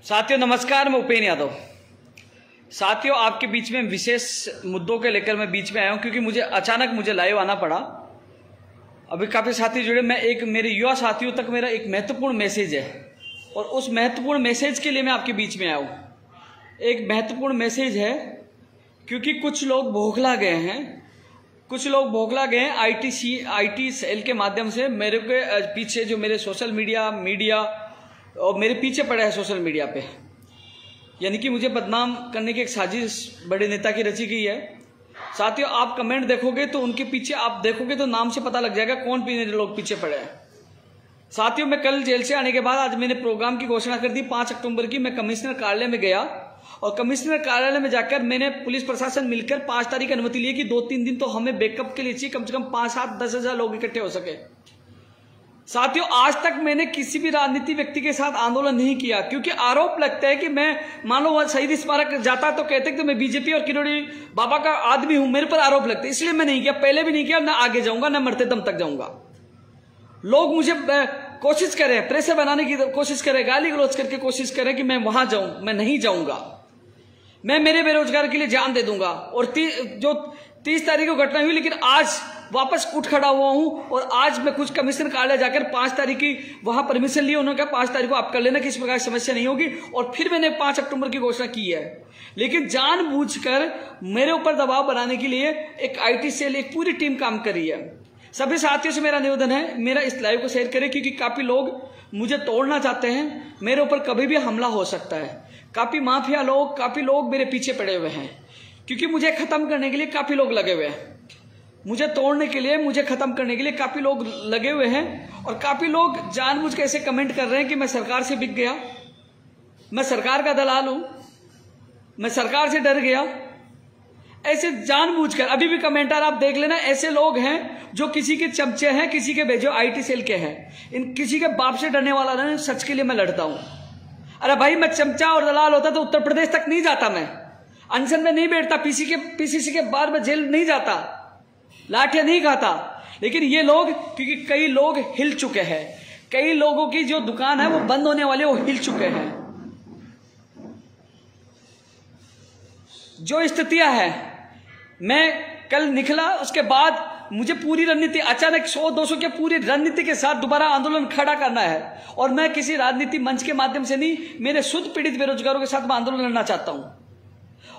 साथियों नमस्कार, मैं उपेन यादव। साथियों आपके बीच में विशेष मुद्दों के लेकर मैं बीच में आया हूं क्योंकि मुझे लाइव आना पड़ा। अभी काफ़ी साथी जुड़े। मेरे युवा साथियों तक मेरा एक महत्वपूर्ण मैसेज है और उस महत्वपूर्ण मैसेज के लिए मैं आपके बीच में आया हूं। एक महत्वपूर्ण मैसेज है क्योंकि कुछ लोग बौखला गए हैं आईटी सेल के माध्यम से मेरे के पीछे, जो मेरे सोशल मीडिया और मेरे पीछे पड़े हैं सोशल मीडिया पे, यानी कि मुझे बदनाम करने की एक साजिश बड़े नेता की रची गई है। साथियों आप कमेंट देखोगे तो उनके पीछे आप देखोगे तो नाम से पता लग जाएगा कौन पीने लोग पीछे पड़े हैं। साथियों मैं कल जेल से आने के बाद आज मैंने प्रोग्राम की घोषणा कर दी 5 अक्टूबर की। मैं कमिश्नर कार्यालय में गया और कमिश्नर कार्यालय में जाकर मैंने पुलिस प्रशासन मिलकर 5 तारीख की अनुमति ली कि 2-3 दिन तो हमें बैकअप के लिए चाहिए, कम से कम 5-7-10 हजार लोग इकट्ठे हो सके। साथियों आज तक मैंने किसी भी राजनीति व्यक्ति के साथ आंदोलन नहीं किया क्योंकि आरोप लगता है कि मैं मान लो शहीद स्मारक जाता तो कहते कि मैं बीजेपी और किरोड़ी बाबा का आदमी हूं, मेरे पर आरोप लगते, इसलिए मैं नहीं किया। पहले भी नहीं किया, ना आगे जाऊंगा, ना मरते दम तक जाऊंगा। लोग मुझे कोशिश करें, प्रेशर बनाने की कोशिश करें, गाली गलौज करके कोशिश करें कि मैं वहां जाऊं, मैं नहीं जाऊंगा। मैं मेरे बेरोजगार के लिए जान दे दूंगा। और जो 30 तारीख को घटना हुई, लेकिन आज वापस उठ खड़ा हुआ हूं और आज मैं कुछ कमिश्नर कार्यालय जाकर 5 तारीख की वहां परमिशन ली। उन्होंने कहा 5 तारीख को आप कर लेना, किसी प्रकार की समस्या नहीं होगी। और फिर मैंने 5 अक्टूबर की घोषणा की है, लेकिन जानबूझकर मेरे ऊपर दबाव बनाने के लिए एक आईटी सेल, एक पूरी टीम काम कर रही है। सभी साथियों से मेरा निवेदन है, मेरा इस लाइव को शेयर करें क्योंकि काफी लोग मुझे तोड़ना चाहते हैं। मेरे ऊपर कभी भी हमला हो सकता है। काफी माफिया लोग, काफी लोग मेरे पीछे पड़े हुए हैं क्योंकि मुझे खत्म करने के लिए काफी लोग लगे हुए हैं। मुझे तोड़ने के लिए, मुझे खत्म करने के लिए काफी लोग लगे हुए हैं। और काफी लोग जानबूझ के ऐसे कमेंट कर रहे हैं कि मैं सरकार से बिक गया, मैं सरकार का दलाल हूं, मैं सरकार से डर गया। ऐसे जानबूझकर अभी भी कमेंटर आप देख लेना, ऐसे लोग हैं जो किसी के चमचे हैं, किसी के भेजो आईटी सेल के हैं। इन किसी के बाप से डरने वाला नहीं, सच के लिए मैं लड़ता हूं। अरे भाई मैं चमचा और दलाल होता तो उत्तर प्रदेश तक नहीं जाता, मैं अनशन में नहीं बैठता, पीसीसी के बाद में जेल नहीं जाता, लाठियां नहीं खाता। लेकिन ये लोग, क्योंकि कई लोग हिल चुके हैं, कई लोगों की जो दुकान है वो बंद होने वाली, वो हिल चुके हैं। जो स्थितियां हैं, मैं कल निकला, उसके बाद मुझे पूरी रणनीति, अचानक 100-200 के पूरी रणनीति के साथ दोबारा आंदोलन खड़ा करना है। और मैं किसी राजनीति मंच के माध्यम से नहीं, मेरे शुद्ध पीड़ित बेरोजगारों के साथ मैं आंदोलन लड़ना चाहता हूं।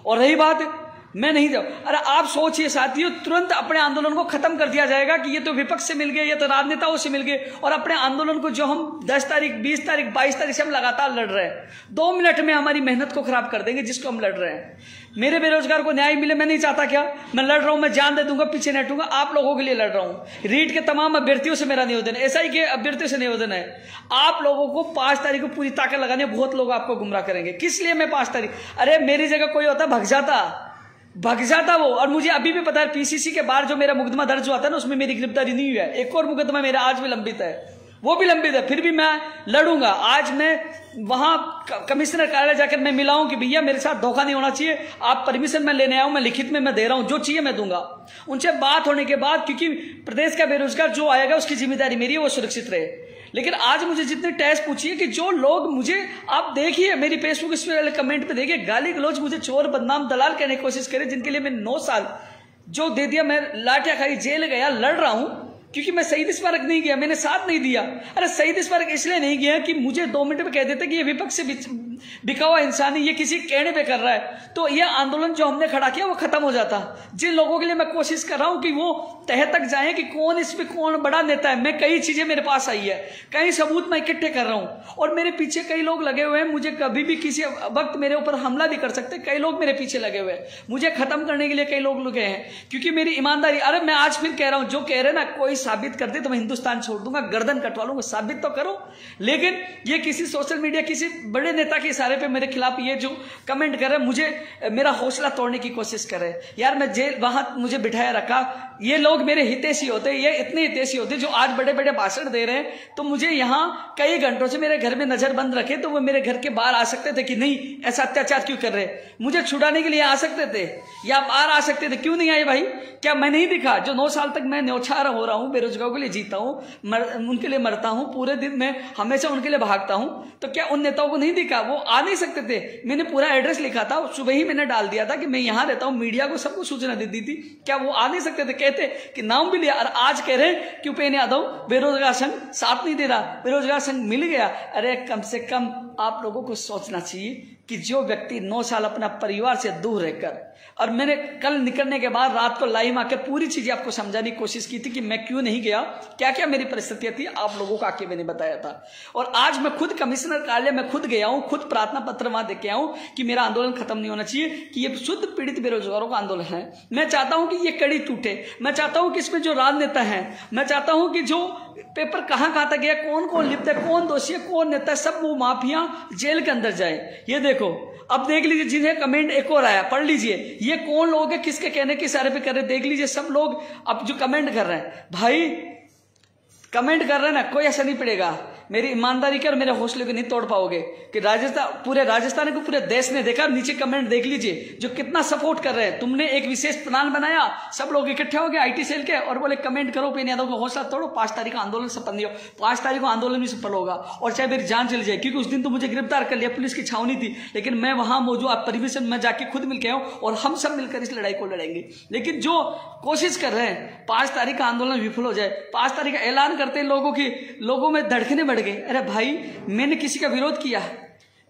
और रही बात, मैं नहीं जाऊं, अरे आप सोचिए साथियों, तुरंत अपने आंदोलन को खत्म कर दिया जाएगा कि ये तो विपक्ष से मिल गए, ये तो राजनेताओं से मिल गए। और अपने आंदोलन को जो हम 10 तारीख, 20 तारीख, 22 तारीख से हम लगातार लड़ रहे हैं, 2 मिनट में हमारी मेहनत को खराब कर देंगे जिसको हम लड़ रहे हैं। मेरे बेरोजगार को न्याय मिले, मैं नहीं चाहता क्या? मैं लड़ रहा हूं, मैं जान दे दूंगा, पीछे नहीं हटूंगा, आप लोगों के लिए लड़ रहा हूं। रीट के तमाम अभ्यर्थियों से मेरा निवेदन है, ऐसा ही के अभ्यर्थियों से निवेदन है, आप लोगों को 5 तारीख को पूरी ताकत लगाने। बहुत लोग आपको गुमराह करेंगे, किस लिए मैं 5 तारीख, अरे मेरी जगह कोई होता भग जाता वो। और मुझे अभी भी पता है पीसीसी के बाहर जो मेरा मुकदमा दर्ज हुआ था ना, उसमें मेरी गिरफ्तारी नहीं हुई है। एक और मुकदमा मेरा आज भी लंबित है, वो भी लंबित है, फिर भी मैं लड़ूंगा। आज मैं वहां कमिश्नर कार्यालय जाकर मैं मिला हूं कि भैया मेरे साथ धोखा नहीं होना चाहिए, आप परमिशन मैं लेने आया हूं, मैं लिखित में मैं दे रहा हूं, जो चाहिए मैं दूंगा। उनसे बात होने के बाद, क्योंकि प्रदेश का बेरोजगार जो आएगा उसकी जिम्मेदारी मेरी है, वो सुरक्षित रहे। लेकिन आज मुझे जितने टेस्ट पूछिए कि जो लोग मुझे, आप देखिए मेरी फेसबुक इस वाले कमेंट पे देखिए, गाली गलौज, मुझे चोर बदनाम दलाल कहने की कोशिश करे, जिनके लिए मैं 9 साल जो दे दिया, मैं लाठियां खाई, जेल गया, लड़ रहा हूं क्योंकि मैं शहीद स्मारक नहीं गया, मैंने साथ नहीं दिया। अरे शहीद स्मारक इसलिए नहीं गया कि मुझे 2 मिनट में कह देते कि ये विपक्ष से बिका हुआ इंसान है, ये किसी कहने पे कर रहा है, तो ये आंदोलन जो हमने खड़ा किया वो खत्म हो जाता। जिन लोगों के लिए मैं कोशिश कर रहा हूं कि वो तह तक जाए कि कौन इसमें कौन बड़ा नेता है, मैं कई चीजें मेरे पास आई है, कई सबूत मैं इकट्ठे कर रहा हूं और मेरे पीछे कई लोग लगे हुए हैं। मुझे कभी भी किसी वक्त मेरे ऊपर हमला भी कर सकते, कई लोग मेरे पीछे लगे हुए हैं, मुझे खत्म करने के लिए कई लोग लगे हैं क्योंकि मेरी ईमानदारी। अरे मैं आज फिर कह रहा हूं, जो कह रहे ना कोई साबित कर दे तो मैं हिंदुस्तान छोड़ दूंगा, गर्दन कटवा लूंगा, साबित तो करो। लेकिन ये किसी सोशल मीडिया, किसी बड़े नेता के इशारे पे मेरे खिलाफ ये जो कमेंट कर रहे हैं, मुझे मेरा हौसला तोड़ने की कोशिश कर रहे हैं। यार मैं जेल वहां मुझे बिठाया रखा, ये लोग मेरे हितैषी होते, ये इतने हितैषी होते जो आज बड़े बड़े भाषण दे रहे हैं, तो मुझे यहाँ कई घंटों से मेरे घर में नजर बंद रखे, तो वो मेरे घर के बाहर आ सकते थे कि नहीं ऐसा अत्याचार क्यों कर रहे, मुझे छुड़ाने के लिए आ सकते थे या बाहर आ सकते थे, क्यों नहीं आए भाई? क्या मैं नहीं दिखा? जो 9 साल तक मैं न्यौछावर हो रहा हूँ, बेरोजगारों के लिए जीता हूँ, उनके लिए मरता हूँ, पूरे दिन मैं हमेशा उनके लिए भागता हूँ, तो क्या उन नेताओं को नहीं दिखा? वो आ नहीं सकते थे? मैंने पूरा एड्रेस लिखा था, सुबह ही मैंने डाल दिया था कि मैं यहां रहता हूं, मीडिया को सबको सूचना दे दी थी। क्या वो आ नहीं सकते थे? कहते कि नाम भी लिया, और आज कह रहे कि उपेंद्र यादव बेरोजगार संघ साथ नहीं दे रहा, बेरोजगार संघ मिल गया। अरे कम से कम आप लोगों को सोचना चाहिए कि जो व्यक्ति 9 साल अपना परिवार से दूर रहकर, और मैंने कल निकलने के बाद रात को लाइव आकर पूरी चीजें आपको समझाने की कोशिश की थी कि मैं क्यों नहीं गया, क्या क्या मेरी परिस्थितियां थी, आप लोगों को आके मैंने बताया था। और आज मैं खुद कमिश्नर कार्यालय में खुद गया हूं, खुद प्रार्थना पत्र वहां दे के आया हूं कि मेरा आंदोलन खत्म नहीं होना चाहिए, कि ये शुद्ध पीड़ित बेरोजगारों का आंदोलन है। मैं चाहता हूं कि ये कड़ी टूटे, मैं चाहता हूं कि इसमें जो राजनेता है, मैं चाहता हूं कि जो पेपर कहां कहां तक गया, कौन कौन लिप्त है, कौन दोषी है, कौन नेता है, सब वो माफिया जेल के अंदर जाए। ये देखो, अब देख लीजिए, जिन्हें कमेंट एक और आया, पढ़ लीजिए, ये कौन लोग है, किसके कहने के इशारे पे कर रहे, देख लीजिए सब लोग अब जो कमेंट कर रहे हैं। भाई कमेंट कर रहे हैं ना, कोई ऐसा नहीं पड़ेगा, मेरी ईमानदारी के और मेरे हौसले को नहीं तोड़ पाओगे कि राजस्थान, पूरे राजस्थान को पूरे देश ने देखा। नीचे कमेंट देख लीजिए जो कितना सपोर्ट कर रहे हैं। तुमने एक विशेष प्लान बनाया, सब लोग इकट्ठे हो गए आईटी सेल के, और बोले कमेंट करो उपेंद्र यादव का हौसला तोड़ो, 5 तारीख का आंदोलन सफल नहीं हो। 5 तारीख को आंदोलन भी सफल होगा, और चाहे मेरी जान चली जाए, क्योंकि उस दिन तो मुझे गिरफ्तार कर लिया, पुलिस की छावनी थी, लेकिन मैं वहां मौजूद, आप परमिशन में जाके खुद मिल के आऊं, और हम सब मिलकर इस लड़ाई को लड़ेंगे। लेकिन जो कोशिश कर रहे हैं 5 तारीख का आंदोलन विफल हो जाए, 5 तारीख का ऐलान करते हैं, लोगों में धड़कने बढ़ गए। अरे भाई, मैंने किसी का विरोध किया?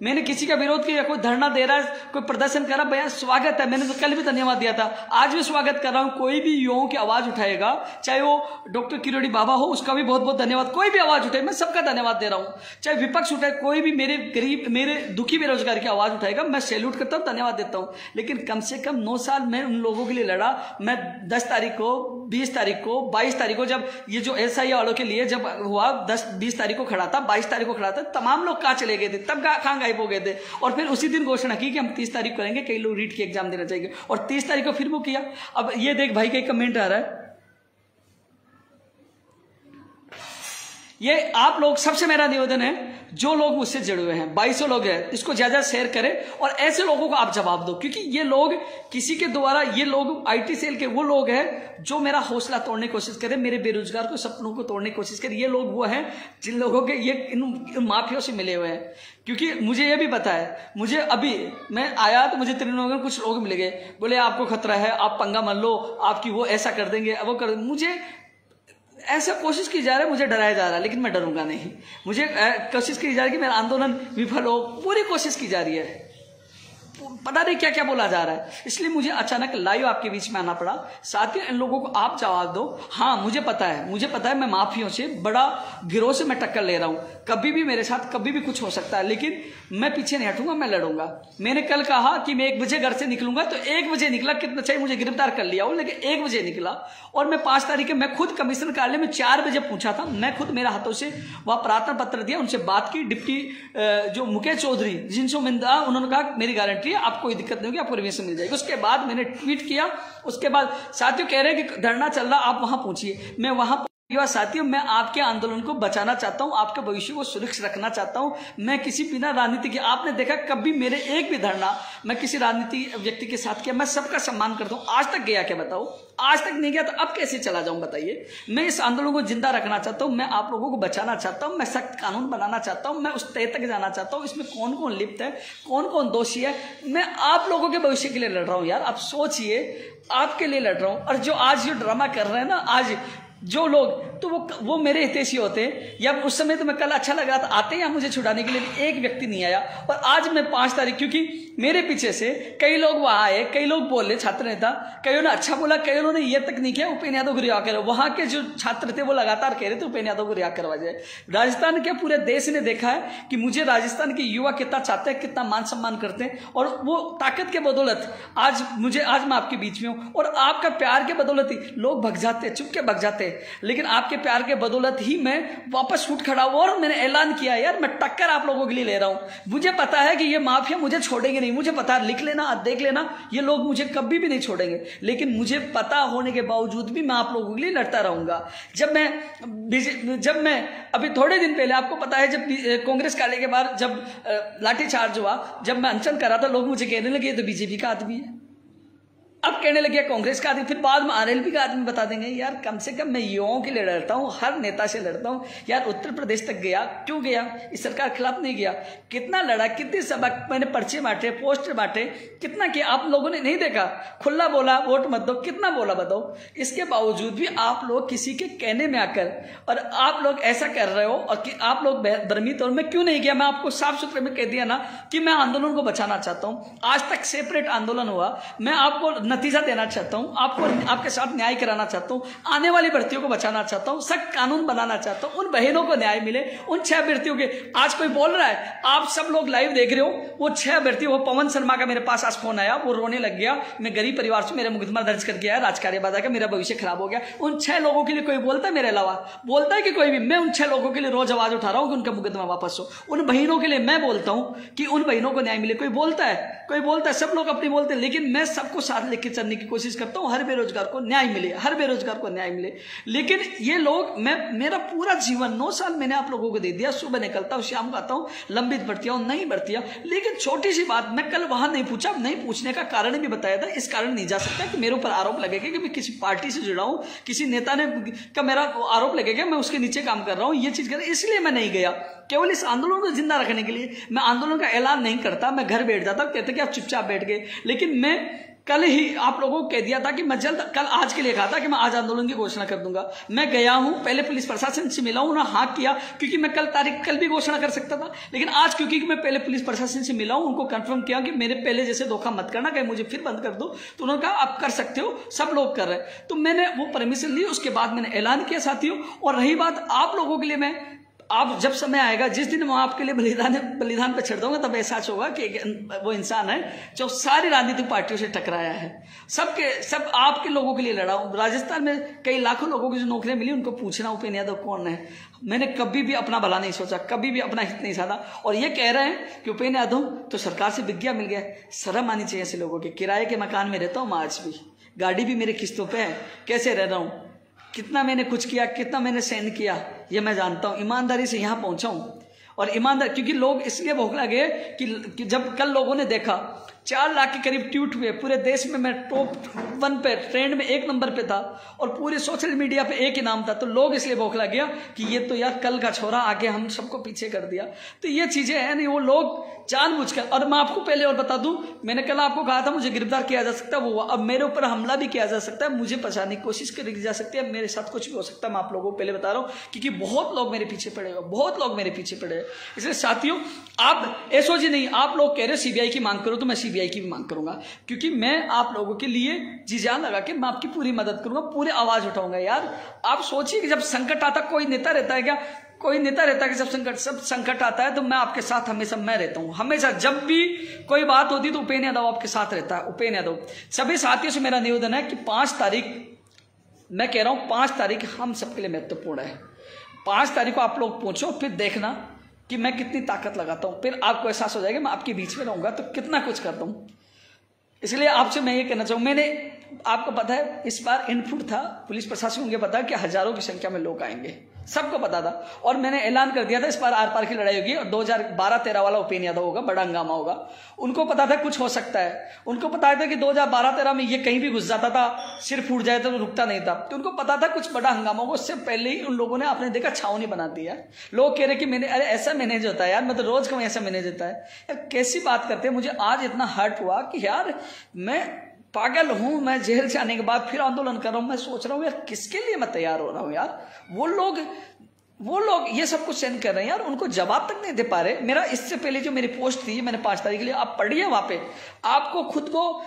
मैंने किसी का विरोध किया? कोई धरना दे रहा है, कोई प्रदर्शन कर रहा, भैया स्वागत है, मैंने तो कल भी धन्यवाद दिया था, आज भी स्वागत कर रहा हूं। कोई भी युवाओं की आवाज उठाएगा, चाहे वो डॉक्टर किरोड़ी बाबा हो, उसका भी बहुत बहुत धन्यवाद। कोई भी आवाज उठाए, मैं सबका धन्यवाद दे रहा हूं। चाहे विपक्ष उठाए, कोई भी मेरे गरीब, मेरे दुखी बेरोजगार की आवाज उठाएगा, मैं सैल्यूट करता हूं, धन्यवाद देता हूं। लेकिन कम से कम 9 साल मैं उन लोगों के लिए लड़ा। मैं 10 तारीख को, 20 तारीख को, 22 तारीख को, जब ये जो SI वालों के लिए जब हुआ, 10-20 तारीख को खड़ा था, 22 तारीख को खड़ा था, तमाम लोग कहां चले गए थे, तब कहां गायब हो गए थे। और फिर उसी दिन घोषणा की कि हम 30 तारीख करेंगे, कई लोग रीट की एग्जाम देना चाहिए, और 30 तारीख को फिर वो किया। अब ये देख भाई, कई कमेंट आ रहा है, ये आप लोग, सबसे मेरा निवेदन है, जो लोग मुझसे जुड़े हुए हैं, 2200 लोग हैं, इसको ज्यादा शेयर करें, और ऐसे लोगों को आप जवाब दो, क्योंकि ये लोग किसी के द्वारा, ये लोग आईटी सेल के वो लोग हैं जो मेरा हौसला तोड़ने की कोशिश करें, मेरे बेरोजगार को सपनों को तोड़ने की कोशिश करें। ये लोग वो हैं जिन लोगों के ये इन माफियों से मिले हुए हैं। क्योंकि मुझे ये भी पता है, मुझे अभी मैं आया तो मुझे त्रिनगर कुछ लोग मिल गए, बोले आपको खतरा है, आप पंगा मत लो, आपकी वो ऐसा कर देंगे, वो कर देंगे। मुझे ऐसा कोशिश की जा रही है, मुझे डराया जा रहा है, लेकिन मैं डरूंगा नहीं। मुझे कोशिश की जा रही है कि मेरा आंदोलन विफल हो, पूरी कोशिश की जा रही है, पता नहीं क्या क्या बोला जा रहा है, इसलिए मुझे अचानक लाइव आपके बीच में आना पड़ा। साथियों, इन लोगों को आप जवाब दो। हाँ, मुझे पता है मैं माफियों से, बड़ा गिरोह से मैं टक्कर ले रहा हूं, कभी भी मेरे साथ कभी भी कुछ हो सकता है, लेकिन मैं पीछे नहीं हटूंगा, मैं लड़ूंगा। मैंने कल कहा कि मैं 1 बजे घर से निकलूंगा, तो 1 बजे निकला, कितना चाहिए मुझे गिरफ्तार कर लिया हो, लेकिन 1 बजे निकला। और मैं 5 तारीख के, मैं खुद कमिश्नर कार्यालय में 4 बजे पूछा था, मैं खुद मेरे हाथों से वह प्रार्थना पत्र दिया, उनसे बात की, डिप्टी जो मुकेश चौधरी जिनसे मिंदा, उन्होंने कहा मेरी गारंटी है, आपको कोई दिक्कत नहीं होगी, आपको परमिशन मिल जाएगी। उसके बाद मैंने ट्वीट किया, उसके बाद साथियों कह रहे हैं कि धरना चल रहा, आप वहां पहुंचिए। मैं वहां युवा साथियों, मैं आपके आंदोलन को बचाना चाहता हूं, आपके भविष्य को सुरक्षित रखना चाहता हूं। मैं किसी बिना राजनीति के, आपने देखा कभी मेरे एक भी धरना मैं किसी राजनीति व्यक्ति के साथ किया, मैं सबका सम्मान करता हूं। आज तक गया क्या बताओ? आज तक नहीं गया, तो अब कैसे चला जाऊं बताइए? मैं इस आंदोलन को जिंदा रखना चाहता हूं, मैं आप लोगों को बचाना चाहता हूं, मैं सख्त कानून बनाना चाहता हूं, मैं उस तय तक जाना चाहता हूं, इसमें कौन कौन लिप्त है, कौन कौन दोषी है। मैं आप लोगों के भविष्य के लिए लड़ रहा हूं यार, आप सोचिए, आपके लिए लड़ रहा हूं। और जो आज जो ड्रामा कर रहे हैं ना, आज जो लोग, तो वो मेरे हितैषी होते हैं, या उस समय तो मैं कल अच्छा लग रहा था, आते हैं मुझे छुड़ाने के लिए, एक व्यक्ति नहीं आया। और आज मैं 5 तारीख, क्योंकि मेरे पीछे से कई लोग वहां आए, कई लोग बोले, छात्र नेता, कईयों ने अच्छा बोला, कईयों ने ये तक नहीं किया उपेंद्र यादव को रिहा करो। वहां के जो छात्र थे वो लगातार कह रहे थे उपेंद्र यादव को रिहा करवा जाए। राजस्थान के पूरे देश ने देखा है कि मुझे राजस्थान के युवा कितना चाहते हैं, कितना मान सम्मान करते हैं, और वो ताकत के बदौलत आज मैं आपके बीच में हूं, और आपका प्यार के बदौलत ही लोग भग जाते हैं, चुपके भग जाते हैं, लेकिन आपके प्यार के बदौलत ही मैं वापस उठ खड़ा हुआ, और मैंने ऐलान किया यार मैं टक्कर आप लोगों के लिए ले रहा हूं। मुझे पता है कि ये माफिया मुझे छोड़ेंगे नहीं, मुझे पता है, लिख लेना, देख लेना, ये लोग मुझे कभी भी नहीं छोड़ेंगे, लेकिन मुझे पता होने के बावजूद भी मैं आप लोगों के लिए लड़ता रहूंगा। जब मैं अभी थोड़े दिन पहले, आपको पता है, जब कांग्रेस कार्यालय के बाहर जब लाठीचार्ज हुआ, जब मैं अनशन करा था, लोग मुझे कहने लगे ये तो बीजेपी का आदमी है। अब कहने लगे कांग्रेस का आदमी, फिर बाद में आरएलपी का आदमी बता देंगे यार कम से कम मैं युवाओं के लिए लड़ता हूँ, हर नेता से लड़ता हूँ यार। उत्तर प्रदेश तक गया, क्यों गया? इस सरकार के खिलाफ नहीं गया। कितना लड़ा, कितनी सभा मैंने पर्चे बांटे, पोस्टर बांटे, कितना किया आप लोगों ने नहीं देखा? खुला बोला वोट मत दो, कितना बोला बताओ? इसके बावजूद भी आप लोग किसी के कहने में आकर और आप लोग ऐसा कर रहे हो और कि आप लोग भ्रमित। और मैं क्यों नहीं गया? मैं आपको साफ सुथरे में कह दिया ना कि मैं आंदोलन को बचाना चाहता हूँ। आज तक सेपरेट आंदोलन हुआ, मैं आपको नतीजा देना चाहता हूं, आपको आपके साथ न्याय कराना चाहता हूं, आने वाली भर्तियों को बचाना चाहता हूं, सख्त कानून बनाना चाहता हूं, उन बहनों को न्याय मिले, उन 6 भर्तियों के। आज कोई बोल रहा है, आप सब लोग लाइव देख रहे हो, वो 6 भर्ती, वो पवन शर्मा का मेरे पास आज फोन आया, वो रोने लग गया, मैं गरीब परिवार से, मेरा मुकदमा दर्ज कर गया है राजकार्यवादा का, मेरा भविष्य खराब हो गया। उन 6 लोगों के लिए कोई बोलता है मेरे अलावा? बोलता है कि कोई भी? मैं उन 6 लोगों के लिए रोज आवाज उठा रहा हूं कि उनका मुकदमा वापस हो। उन बहनों के लिए मैं बोलता हूं कि उन बहनों को न्याय मिले। कोई बोलता है? कोई बोलता है? सब लोग अपनी बोलते हैं, लेकिन मैं सबको साथ लेके चलने की कोशिश करता हूं, हर बेरोजगार को न्याय मिले, हर बेरोजगार को न्याय मिले। लेकिन ये लोग, मेरा पूरा जीवन 9 साल मैंने आप लोगों को दे दिया, सुबह निकलता हूं, शाम को आता हूं, लंबित भर्तियां, नहीं भर्तियां। लेकिन छोटी सी बात मैं कल वहां नहीं पूछा, नहीं पूछने का कारण भी बताया था। इस कारण नहीं जा सकता कि मेरे ऊपर आरोप लगेगा कि मैं किसी पार्टी से जुड़ा हूं, किसी नेता ने का मेरा आरोप लगेगा मैं उसके नीचे काम कर रहा हूं, ये चीज कर, इसलिए मैं नहीं गया। केवल इस आंदोलन को जिंदा रखने के लिए मैं आंदोलन का ऐलान नहीं करता, मैं घर बैठ जाता, कहते कि आप चुपचाप बैठ गए। लेकिन मैं कल ही आप लोगों को कह दिया था कि मैं जल्द, कल आज के लिए कहा था कि मैं आज आंदोलन की घोषणा कर दूंगा। मैं गया हूं, पहले पुलिस प्रशासन से मिला हूं ना, हाँ किया, क्योंकि मैं कल भी घोषणा कर सकता था। लेकिन आज क्योंकि मैं पहले पुलिस प्रशासन से मिला हूं, उनको कंफर्म किया कि मेरे पहले जैसे धोखा मत करना, कहीं मुझे फिर बंद कर दो, तो उन्होंने कहा आप कर सकते हो, सब लोग कर रहे हैं। तो मैंने वो परमिशन ली, उसके बाद मैंने ऐलान किया साथियों। और रही बात आप लोगों के लिए, मैं आप जब समय आएगा, जिस दिन मैं आपके लिए बलिदान पे छड़ दूंगा, तब एहसास होगा कि वो इंसान है जो सारी राजनीतिक पार्टियों से टकराया है, सब आपके लोगों के लिए लड़ा हूं। राजस्थान में कई लाखों लोगों की जो नौकरियां मिली, उनको पूछना उपेंद्र यादव कौन है। मैंने कभी भी अपना भला नहीं सोचा, कभी भी अपना हित नहीं साधा। और ये कह रहे हैं कि उपेंद्र यादव तो सरकार से विज्ञा मिल गया। शर्म आनी चाहिए ऐसे लोगों के। किराए के मकान में रहता हूं आज भी, गाड़ी भी मेरे किस्तों पे है, कैसे रह रहा हूं, कितना मैंने कुछ किया, कितना मैंने सहन किया, ये मैं जानता हूं। ईमानदारी से यहां पहुंचा हूं, और ईमानदार, क्योंकि लोग इसलिए भौंकला गए कि जब कल लोगों ने देखा 4 लाख के करीब ट्वीट हुए पूरे देश में, मैं टॉप 1 पे, ट्रेंड में 1 नंबर पे था, और पूरे सोशल मीडिया पे एक ही नाम था। तो लोग इसलिए भौंकला गया कि ये तो यार कल का छोरा आके हम सबको पीछे कर दिया। तो ये चीजें हैं नहीं, वो लोग जानबूझकर। और मैं आपको पहले और बता दूं, मैंने कल आपको कहा था मुझे गिरफ्तार किया जा सकता है, वो अब मेरे ऊपर हमला भी किया जा सकता है, मुझे बचाने की कोशिश करी जा सकती है, मेरे साथ कुछ भी हो सकता है। मैं आप लोगों को पहले बता रहा हूं, क्योंकि बहुत लोग मेरे पीछे पड़े हुए, बहुत लोग मेरे पीछे पड़े हैं। इसलिए साथियों, आप ऐसो जी नहीं, आप लोग कह रहे हो सीबीआई की मांग करो, तो मैं सीबीआई की भी मांग करूंगा, क्योंकि मैं आप लोगों के लिए जी जान लगा के मैं आपकी पूरी मदद करूंगा, पूरी आवाज उठाऊंगा। यार आप सोचिए कि जब संकट आता, कोई नेता रहता है क्या? कोई नेता रहता है कि सब संकट आता है तो मैं आपके साथ हमेशा मैं रहता हूं। हमेशा जब भी कोई बात होती तो उपेंद्र यादव आपके साथ रहता है। उपेंद्र यादव, सभी साथियों से मेरा निवेदन है कि 5 तारीख, मैं कह रहा हूं 5 तारीख हम सबके लिए महत्वपूर्ण है। 5 तारीख को आप लोग पहुंचो, फिर देखना कि मैं कितनी ताकत लगाता हूं, फिर आपको एहसास हो जाएगा मैं आपके बीच में रहूंगा तो कितना कुछ करता हूं। इसलिए आपसे मैं ये कहना चाहूँ, मैंने आपको पता है इस बार इनपुट था, पुलिस प्रशासन को मुझे पता है कि हजारों की संख्या में लोग आएंगे, सबको पता था। और मैंने ऐलान कर दिया था इस बार आर पार की लड़ाई होगी और 2012-13 वाला उपेंद्र यादव होगा, बड़ा हंगामा होगा। उनको पता था कुछ हो सकता है, उनको पता था कि 2012-13 में ये कहीं भी घुस जाता था, सिर फूट जाए तो रुकता नहीं था, तो उनको पता था कुछ बड़ा हंगामा होगा। उससे पहले ही उन लोगों ने आपने देखा छावनी बना दिया। लोग कह रहे कि मैंने, अरे ऐसा मैनेज होता है यार, मैं तो रोज का ऐसा मैनेज होता है यार, कैसी बात करते हैं। मुझे आज इतना हर्ट हुआ कि यार मैं पागल हूं, मैं जेल से आने के बाद फिर आंदोलन कर रहा हूं। मैं सोच रहा हूं यार किसके लिए मैं तैयार हो रहा हूं यार। वो लोग ये सब कुछ सेंड कर रहे हैं यार, उनको जवाब तक नहीं दे पा रहे। मेरा इससे पहले जो मेरी पोस्ट थी, मैंने 5 तारीख के लिए, आप पढ़िए वहां पे, आपको खुद को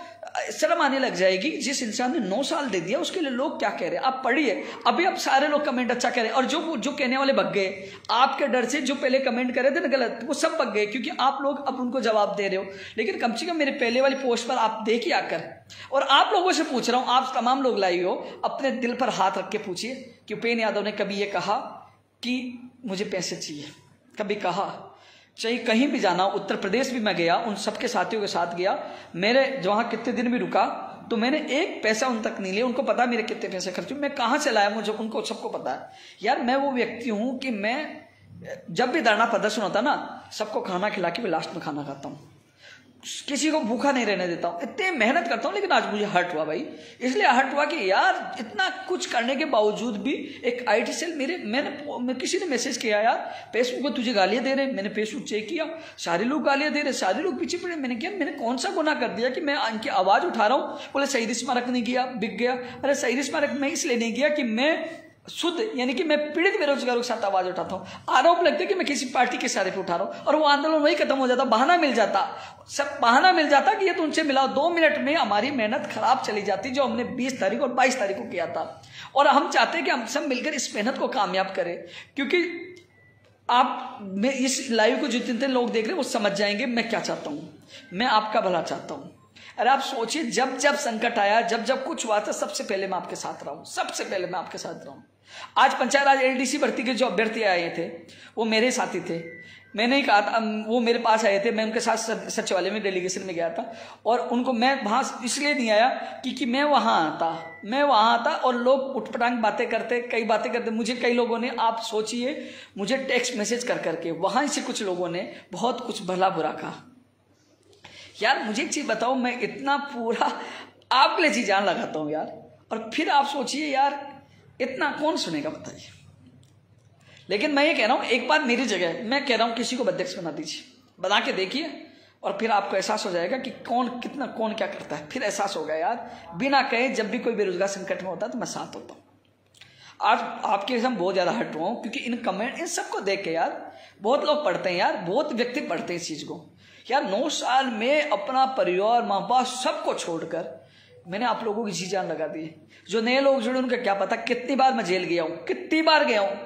शर्म आने लग जाएगी। जिस इंसान ने 9 साल दे दिया उसके लिए लोग क्या कह रहे हैं, आप पढ़िए। अभी अब सारे लोग कमेंट अच्छा कह रहे हैं, और जो कहने वाले भग गए आपके डर से, जो पहले कमेंट कर रहे थे ना गलत, वो सब भग गए, क्योंकि आप लोग अब उनको जवाब दे रहे हो। लेकिन कम से कम मेरे पहले वाली पोस्ट पर आप देखिए आकर, और आप लोगों से पूछ रहा हूं, आप तमाम लोग लाई हो, अपने दिल पर हाथ रख के पूछिए कि उपेंद्र यादव ने कभी ये कहा कि मुझे पैसे चाहिए? कभी कहा? चाहिए कहीं भी जाना, उत्तर प्रदेश भी मैं गया, उन सबके साथियों के साथ गया, मेरे वहां कितने दिन भी रुका, तो मैंने 1 पैसा उन तक नहीं लिया। उनको पता मेरे कितने पैसे खर्च हुए, मैं कहां से लाया, मुझे उनको सबको पता है। यार मैं वो व्यक्ति हूं कि मैं जब भी धरना प्रदर्शन होता ना, सबको खाना खिला के लास्ट में खाना खाता हूं। किसी को भूखा नहीं रहने देता हूं, इतने मेहनत करता हूं, लेकिन आज मुझे हर्ट हुआ भाई। इसलिए हर्ट हुआ कि यार इतना कुछ करने के बावजूद भी एक आईटी सेल मैंने किसी ने मैसेज किया यार फेसबुक पर तुझे गालियां दे रहे हैं। मैंने फेसबुक चेक किया, सारे लोग गालियां दे रहे, सारे लोग पीछे पड़े। मैंने किया, मैंने कौन सा गुनाह कर दिया कि मैं इनकी आवाज उठा रहा हूं। बोले शहीद स्मारक नहीं किया, बिक गया। अरे शहीद स्मारक मैं इसलिए नहीं किया कि मैं शुद्ध यानी कि मैं पीड़ित बेरोजगारों के साथ आवाज उठाता हूं। आरोप लगता है कि मैं किसी पार्टी के सारे पे उठा रहा हूं, और वो आंदोलन वही खत्म हो जाता, बहाना मिल जाता, सब बहाना मिल जाता कि ये तो उनसे मिला। 2 मिनट में हमारी मेहनत खराब चली जाती, जो हमने 20 तारीख और 22 तारीख को किया था। और हम चाहते हैं कि हम सब मिलकर इस मेहनत को कामयाब करें, क्योंकि आप मैं इस लाइव को जितने लोग देख रहे हैं वो समझ जाएंगे मैं क्या चाहता हूं। मैं आपका भला चाहता हूं। अरे आप सोचिए, जब जब संकट आया, जब जब कुछ हुआ था, सबसे पहले मैं आपके साथ रहा हूं, सबसे पहले मैं आपके साथ रहा हूं। आज पंचायत राज एलडीसी भर्ती के जो अभ्यर्थी आए थे वो मेरे साथी थे। मैंने ही कहा था, वो मेरे पास आए थे, मैं उनके साथ सचिवालय में डेलीगेशन में गया था। और उनको मैं वहां इसलिए नहीं आया क्योंकि मैं वहां आता और लोग उठपटांग बातें करते, कई बातें करते। मुझे कई लोगों ने, आप सोचिए, मुझे टेक्स्ट मैसेज कर करके वहां से कुछ लोगों ने बहुत कुछ भला बुरा कहा। यार मुझे एक चीज बताओ, मैं इतना पूरा आपके लिए जी जान लगाता हूं यार, और फिर आप सोचिए यार इतना कौन सुनेगा बताइए। लेकिन मैं ये कह रहा हूं, एक बार मेरी जगह मैं कह रहा हूं किसी को अध्यक्ष बना दीजिए, बना के देखिए, और फिर आपको एहसास हो जाएगा कि कौन क्या करता है। फिर एहसास होगा यार, बिना कहे जब भी कोई बेरोजगार संकट में होता है तो मैं साथ होता हूं। आज आपके हम बहुत ज्यादा हट रहा हूं, क्योंकि इन कमेंट, इन सबको देख के यार बहुत लोग पढ़ते हैं यार, बहुत व्यक्ति पढ़ते हैं इस चीज को। यार 9 साल में अपना परिवार, माँ बाप सबको छोड़कर मैंने आप लोगों की जी जान लगा दी। जो नए लोग जुड़े उनका क्या पता कितनी बार मैं जेल गया हूं, कितनी बार गया हूं।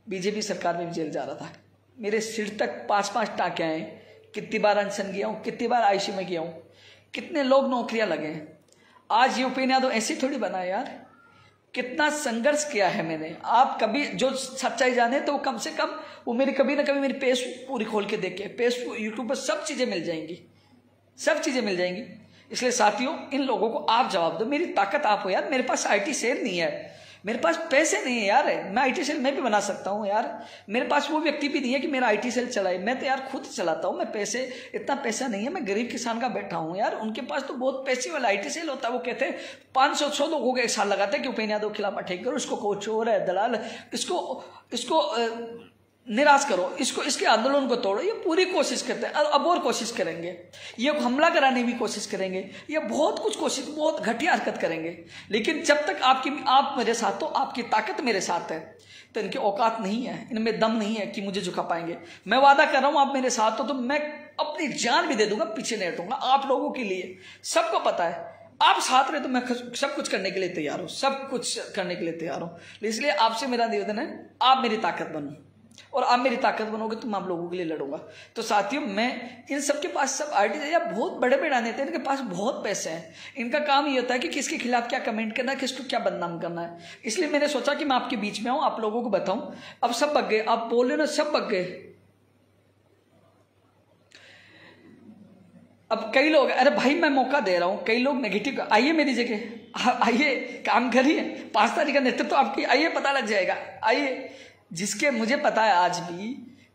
बीजेपी सरकार में भी जेल जा रहा था, मेरे सिर तक 5-5 टाँके आए। कितनी बार अनशन गया हूं, कितनी बार आईसी में गया हूं, कितने लोग नौकरियां लगे हैं। आज ये उपेन्द्र यादव ऐसे थोड़ी बना है यार, कितना संघर्ष किया है मैंने। आप कभी जो सच्चाई जाने तो कम से कम वो मेरी कभी ना कभी मेरी पेज पूरी खोल के देखे, फेसबुक यूट्यूब पर सब चीजें मिल जाएंगी, सब चीजें मिल जाएंगी। इसलिए साथियों, इन लोगों को आप जवाब दो। मेरी ताकत आप हो यार, मेरे पास आईटी सेल नहीं है, मेरे पास पैसे नहीं है यार, मैं आईटी सेल मैं भी बना सकता हूँ यार। मेरे पास वो व्यक्ति भी नहीं है कि मेरा आईटी सेल चलाए, मैं तो यार खुद चलाता हूँ। मैं पैसे, इतना पैसा नहीं है, मैं गरीब किसान का बैठा हूँ यार। उनके पास तो बहुत पैसे वाला आईटी सेल होता है। वो कहते हैं 500 लोगों के एक साल लगाते हैं कि उपेन्द्र यादव के खिलाफ अटैक करो, इसको को चोर है, दलाल, इसको निराश करो, इसके आंदोलन को तोड़ो। ये पूरी कोशिश करते हैं, अब और कोशिश करेंगे, ये हमला कराने की भी कोशिश करेंगे, ये बहुत कुछ कोशिश, बहुत घटिया हरकत करेंगे। लेकिन जब तक आप मेरे साथ हो, आपकी ताकत मेरे साथ है, तो इनकी औकात नहीं है, इनमें दम नहीं है कि मुझे झुका पाएंगे। मैं वादा कर रहा हूं, आप मेरे साथ हो तो मैं अपनी जान भी दे दूंगा, पीछे नहीं हटूंगा आप लोगों के लिए। सबको पता है आप साथ रहे तो मैं सब कुछ करने के लिए तैयार हूं, सब कुछ करने के लिए तैयार हूं। इसलिए आपसे मेरा निवेदन है, आप मेरी ताकत बनो, और आप मेरी ताकत बनोगे तो मैं आप लोगों के लिए लड़ूंगा। तो साथियों, मैं इन सबके पास सब आईटी या बहुत बड़े बड़े नेता हैं, इनके पास बहुत पैसे हैं। इनका काम ये होता है कि किसके खिलाफ क्या कमेंट करना है, किसको क्या बदनाम करना है। इसलिए मैंने सोचा कि मैं आपके बीच में आऊं, आप लोगों को बताऊं। अब सब बग गए, आप बोले ना, सब बग गए। अब कई लोग, अरे भाई मैं मौका दे रहा हूं, कई लोग नेगेटिव, आइए मेरी जगह, आइए काम करिए, 5 तारीख का नेतृत्व आपकी, आइए पता लग जाएगा। आइए, जिसके मुझे पता है आज भी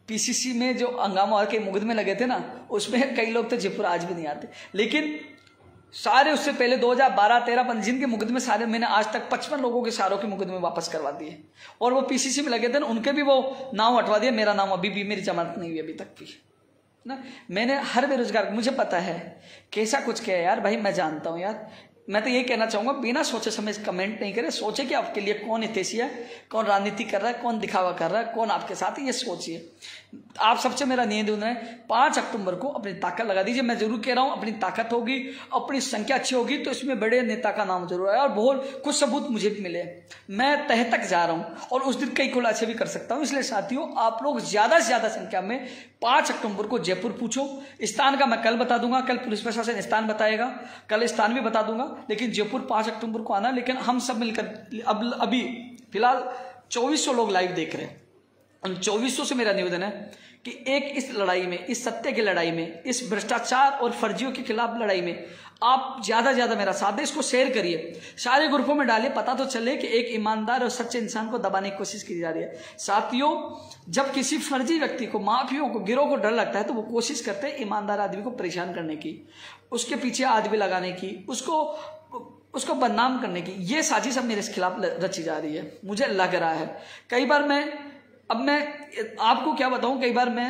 पीसीसी में जो हंगामा के मुकदमे लगे थे ना, उसमें कई लोग तो जयपुर आज भी नहीं आते। लेकिन सारे उससे पहले 2012-13 जिनके मुकदमे सारे, मैंने आज तक 55 लोगों के सारों के मुकदमे वापस करवा दिए, और वो पीसीसी में लगे थे ना, उनके भी वो नाम हटवा दिया। मेरा नाम अभी भी, मेरी जमानत नहीं हुई अभी तक भी ना। मैंने हर बेरोजगार, मुझे पता है कैसा कुछ किया यार भाई, मैं जानता हूं यार। मैं तो ये कहना चाहूंगा, बिना सोचे समझ कमेंट नहीं करें, सोचे कि आपके लिए कौन हितैषी है, कौन राजनीति कर रहा है, कौन दिखावा कर रहा है, कौन आपके साथ है, ये सोचिए। आप सबसे मेरा निवेदन है, 5 अक्टूबर को अपनी ताकत लगा दीजिए। मैं जरूर कह रहा हूं, अपनी ताकत होगी, अपनी संख्या अच्छी होगी तो इसमें बड़े नेता का नाम जरूर आया, और बहुत कुछ सबूत मुझे भी मिले। मैं तह तक जा रहा हूं और उस दिन कई खुलासे भी कर सकता हूं। इसलिए साथियों, आप लोग ज्यादा से ज्यादा संख्या में 5 अक्टूबर को जयपुर पूछो। स्थान का मैं कल बता दूंगा, कल पुलिस प्रशासन स्थान बताएगा, कल स्थान भी बता दूंगा, लेकिन जयपुर 5 अक्टूबर को आना। लेकिन हम सब मिलकर, अभी फिलहाल 2400 लोग लाइव देख रहे हैं, उन 2400 से मेरा निवेदन है कि एक इस लड़ाई में, इस सत्य की लड़ाई में, इस भ्रष्टाचार और फर्जियों के खिलाफ लड़ाई में आप ज्यादा ज्यादा मेरा साथ दें। इसको शेयर करिए, सारे ग्रुपों में डालिए, पता तो चले कि एक ईमानदार और सच्चे इंसान को दबाने की कोशिश की जा रही है। साथियों, जब किसी फर्जी व्यक्ति को, माफियों को, गिरोह को डर लगता है तो वो कोशिश करते हैं ईमानदार आदमी को परेशान करने की, उसके पीछे आदमी लगाने की, उसको बदनाम करने की। ये साजिश अब मेरे खिलाफ रची जा रही है, मुझे लग रहा है। कई बार मैं आपको क्या बताऊं, कई बार मैं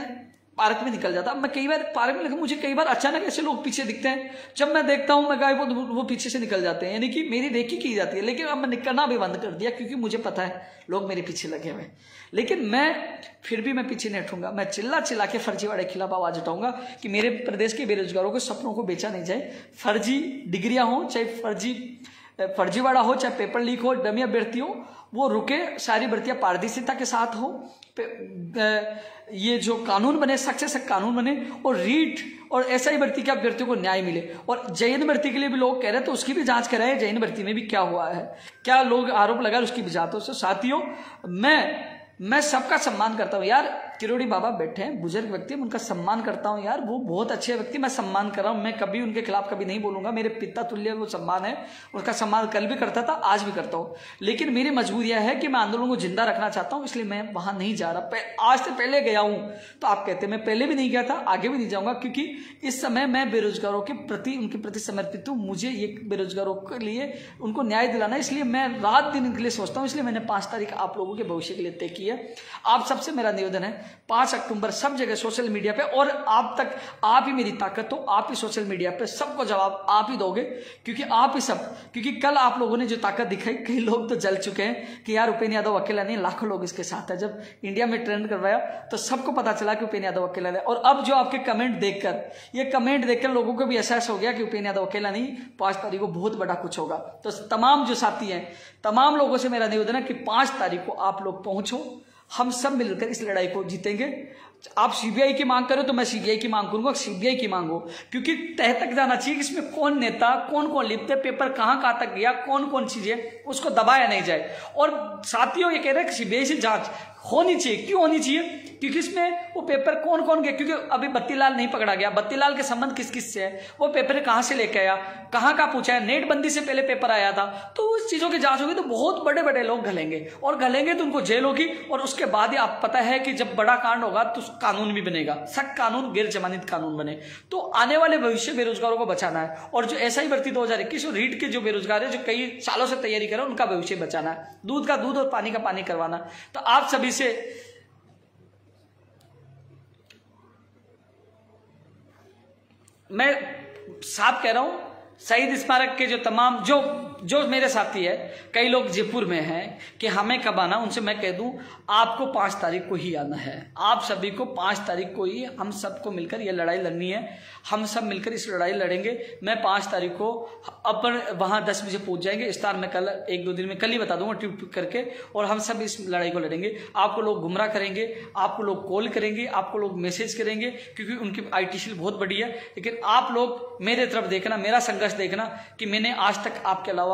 पार्क में निकल जाता, मैं कई बार पार्क में, लेकिन मुझे कई बार अचानक ऐसे लोग पीछे दिखते हैं, जब मैं देखता हूं मैं गायब, वो पीछे से निकल जाते हैं, यानी कि मेरी रेकी की जाती है। लेकिन अब मैं निकलना भी बंद कर दिया, क्योंकि मुझे पता है लोग मेरे पीछे लगे हुए। लेकिन मैं फिर भी मैं पीछे नहीं हटूंगा, मैं चिल्ला चिल्ला के फर्जीवाड़े के खिलाफ आवाज उठाऊंगा कि मेरे प्रदेश के बेरोजगारों के सपनों को बेचा नहीं जाए। फर्जी डिग्रियां हो, चाहे फर्जीवाड़ा हो, चाहे पेपर लीक हो, डमी अभ्यर्थी हो, वो रुके, सारी भर्तियां पारदर्शिता के साथ हो, ये जो कानून बने, सख्त से कानून बने, और रीट और एसआई भर्ती के अभ्यर्थियों को न्याय मिले। और जैन भर्ती के लिए भी लोग कह रहे हैं तो उसकी भी जांच कराए, जैन भर्ती में भी क्या हुआ है, क्या लोग आरोप लगा उसकी भी जांच हो। साथियों, मैं सबका सम्मान करता हूं यार। किरोड़ी बाबा बैठे हैं, बुजुर्ग व्यक्ति, उनका सम्मान करता हूं यार, वो बहुत अच्छे व्यक्ति, मैं सम्मान कर रहा हूं। मैं कभी उनके खिलाफ कभी नहीं बोलूंगा, मेरे पिता तुल्य वो सम्मान है, उसका सम्मान कल भी करता था, आज भी करता हूं। लेकिन मेरी मजबूरी है कि मैं आंदोलन को जिंदा रखना चाहता हूं, इसलिए मैं वहां नहीं जा रहा। आज से पहले गया हूं तो आप कहते हैं, मैं पहले भी नहीं गया था, आगे भी नहीं जाऊंगा, क्योंकि इस समय मैं बेरोजगारों के प्रति, उनके प्रति समर्पित हूं। मुझे ये बेरोजगारों के लिए उनको न्याय दिलाना, इसलिए मैं रात दिन इनके लिए सोचता हूं। इसलिए मैंने 5 तारीख आप लोगों के भविष्य के लिए तय की है। आप सबसे मेरा निवेदन है, 5 अक्टूबर सब जगह सोशल मीडिया पे, और आप तक, आप ही मेरी ताकत हो, आप ही सोशल मीडिया पे सबको जवाब आप ही दोगे, क्योंकि आप ही सब, क्योंकि कल आप लोगों ने जो ताकत दिखाई, कई लोग तो जल चुके हैं कि यार उपेंद्र यादव अकेला नहीं, लाखों लोग इसके साथ है। जब इंडिया में ट्रेंड करवाया तो सबको पता चला कि उपेंद्र यादव अकेला नहीं। और अब जो आपके कमेंट देखकर, ये कमेंट देखकर लोगों को भी एहसास हो गया कि उपेंद्र यादव अकेला नहीं, 5 तारीख को बहुत बड़ा कुछ होगा। तो तमाम जो साथी हैं, तमाम लोगों से मेरा निवेदन है कि 5 तारीख को आप लोग पहुंचो, हम सब मिलकर इस लड़ाई को जीतेंगे। आप सीबीआई की मांग करो तो मैं सीबीआई की मांग करूंगा, सीबीआई की मांग हो, क्योंकि तह तक जाना चाहिए कि इसमें कौन नेता, कौन कौन लिप्त है, पेपर कहां तक गया, कौन कौन चीजें, उसको दबाया नहीं जाए। और साथियों, ये कह रहे हैं कि सीबीआई से जांच होनी चाहिए। क्यों होनी चाहिए? क्योंकि इसमें वो पेपर कौन कौन गया, क्योंकि अभी बत्तीलाल नहीं पकड़ा गया, बत्तीलाल के संबंध किस किस से है, वो पेपर कहां से लेके आया, कहां का पूछा है, नेट बंदी से पहले पेपर आया था। तो उस चीजों की जांच होगी तो बहुत बड़े बड़े लोग घलेंगे, और घलेंगे तो उनको जेल होगी। और उसके बाद ही आप पता है कि जब बड़ा कांड होगा तो कानून भी बनेगा, सख्त कानून, गैर जमानत कानून बने। तो आने वाले भविष्य बेरोजगारों को बचाना है। और जो एसआई भर्ती 2021 और रीट के जो बेरोजगार है, जो कई सालों से तैयारी कर रहे हैं, उनका भविष्य बचाना है। दूध का दूध और पानी का पानी करवाना। तो आप सभी से मैं साफ कह रहा हूं, शहीद स्मारक के जो तमाम जो मेरे साथी है, कई लोग जयपुर में हैं कि हमें कब आना, उनसे मैं कह दूं आपको 5 तारीख को ही आना है। आप सभी को 5 तारीख को ही हम सबको मिलकर ये लड़ाई लड़नी है। हम सब मिलकर इस लड़ाई लड़ेंगे। मैं 5 तारीख को अपन वहां 10 बजे पहुंच जाएंगे। इस्तार में कल 1-2 दिन में कल ही बता दूंगा ट्वीट करके, और हम सब इस लड़ाई को लड़ेंगे। आपको लोग गुमराह करेंगे, आपको लोग कॉल करेंगे, आपको लोग मैसेज करेंगे, क्योंकि उनकी आईटी शील बहुत बड़ी है। लेकिन आप लोग मेरे तरफ देखना, मेरा संघर्ष देखना कि मैंने आज तक आपके अलावा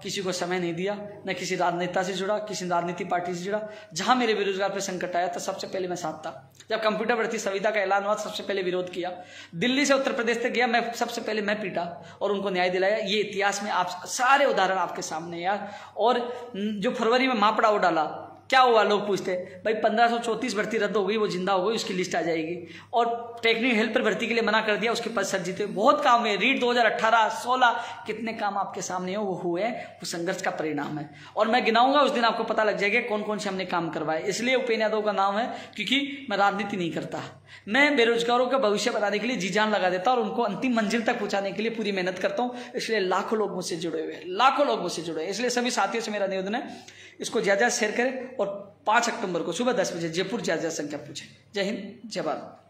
किसी को समय नहीं दिया, न किसी राजनेता से जुड़ा, किसी राजनीतिक पार्टी से जुड़ा। जहां मेरे बेरोजगार पे संकट आया था, सबसे पहले मैं साथ था। जब कंप्यूटर भर्ती संविदा का ऐलान हुआ, सबसे पहले विरोध किया। दिल्ली से उत्तर प्रदेश तक गया, मैं सबसे पहले मैं पीटा और उनको न्याय दिलाया। ये इतिहास में आप सारे उदाहरण आपके सामने यार। और जो फरवरी में महापड़ाव डाला, क्या हुआ? लोग पूछते भाई 1534 भर्ती रद्द हो गई, वो जिंदा हो गई, उसकी लिस्ट आ जाएगी। और टेक्निकल हेल्पर भर्ती के लिए मना कर दिया, उसके पद सर जीते। बहुत काम है, रीट 2018-16 कितने काम आपके सामने हो, वो हुए, वो संघर्ष का परिणाम है। और मैं गिनाऊंगा, उस दिन आपको पता लग जाएगा कौन कौन से हमने काम करवाए। इसलिए उपेंद्र यादव का नाम है, क्योंकि मैं राजनीति नहीं करता, मैं बेरोजगारों का भविष्य बनाने के लिए जी जान लगा देता और उनको अंतिम मंजिल तक पहुंचाने के लिए पूरी मेहनत करता हूं। इसलिए लाखों लोग मुझसे जुड़े हुए हैं, लाखों लोग मुझसे जुड़े हैं। इसलिए सभी साथियों से मेरा निवेदन है, इसको ज्यादा शेयर करें और 5 अक्टूबर को सुबह 10 बजे जयपुर ज्यादा संख्या पूछें। जय हिंद, जय भारत।